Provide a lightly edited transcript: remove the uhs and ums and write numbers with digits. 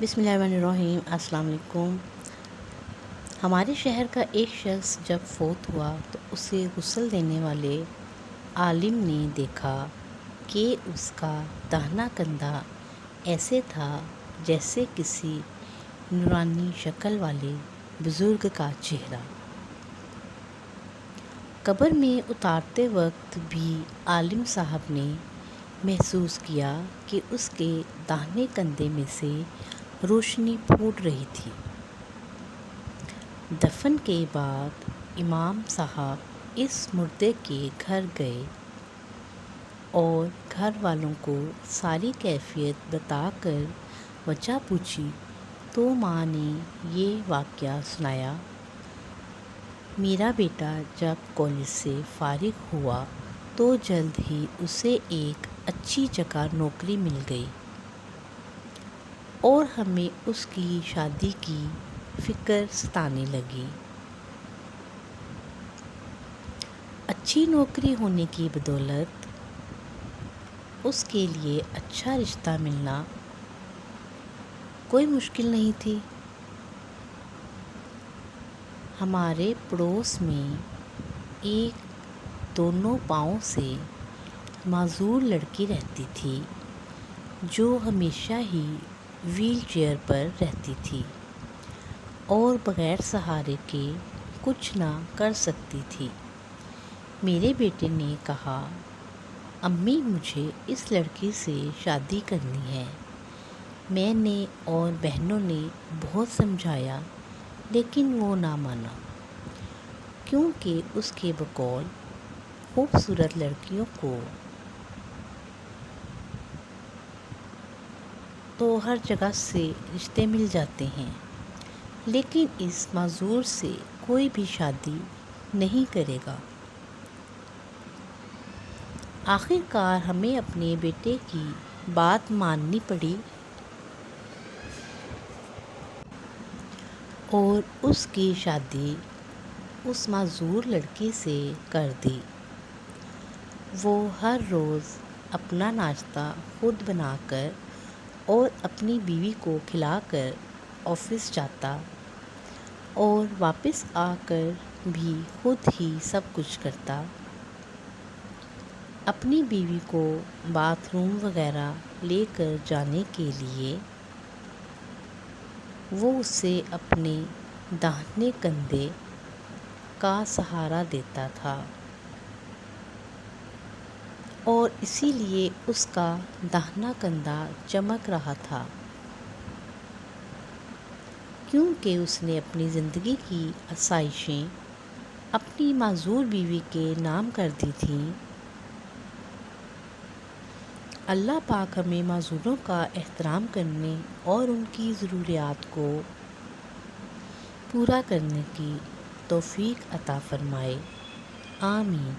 بسم اللہ الرحمن الرحیم۔ السلام علیکم۔ ہمارے شہر کا ایک شخص جب فوت ہوا تو اسے غسل دینے والے عالم نے دیکھا کہ اس کا داہنا کندھا ایسے تھا جیسے کسی نورانی شکل والے بزرگ کا چہرہ۔ قبر میں اتارتے وقت بھی عالم صاحب نے محسوس کیا کہ اس کے داہنے کندھے میں سے روشنی پھوٹ رہی تھی۔ دفن کے بعد امام صاحب اس مردے کے گھر گئے اور گھر والوں کو ساری کیفیت بتا کر وجہ پوچھی تو ماں نے یہ واقعہ سنایا۔ میرا بیٹا جب کالج سے فارغ ہوا تو جلد ہی اسے ایک اچھی جگہ نوکری مل گئی اور ہمیں اس کی شادی کی فکر ستانے لگی۔ اچھی نوکری ہونے کی بدولت اس کے لیے اچھا رشتہ ملنا کوئی مشکل نہیں تھی۔ ہمارے پڑوس میں ایک دونوں پاؤں سے معذور لڑکی رہتی تھی جو ہمیشہ ہی وہیل چیئر پر رہتی تھی اور بغیر سہارے کے کچھ نہ کر سکتی تھی۔ میرے بیٹے نے کہا، امی مجھے اس لڑکی سے شادی کرنی ہے۔ میں نے اور بہنوں نے بہت سمجھایا لیکن وہ نہ مانا، کیونکہ اس کے بقول خوبصورت لڑکیوں کو تو ہر جگہ سے رشتے مل جاتے ہیں لیکن اس معذور سے کوئی بھی شادی نہیں کرے گا۔ آخر کار ہمیں اپنے بیٹے کی بات ماننی پڑی اور اس کی شادی اس معذور لڑکی سے کر دی۔ وہ ہر روز اپنا ناشتہ خود بنا کر اور اپنی بیوی کو کھلا کر آفس جاتا اور واپس آ کر بھی خود ہی سب کچھ کرتا۔ اپنی بیوی کو باتھ روم وغیرہ لے کر جانے کے لیے وہ اسے اپنے داہنے کندھے کا سہارا دیتا تھا اور اسی لیے اس کا داہنا کندھا چمک رہا تھا، کیونکہ اس نے اپنی زندگی کی آسائشیں اپنی معذور بیوی کے نام کر دی تھیں۔ اللہ پاک ہمیں معذوروں کا احترام کرنے اور ان کی ضروریات کو پورا کرنے کی توفیق عطا فرمائے، آمین۔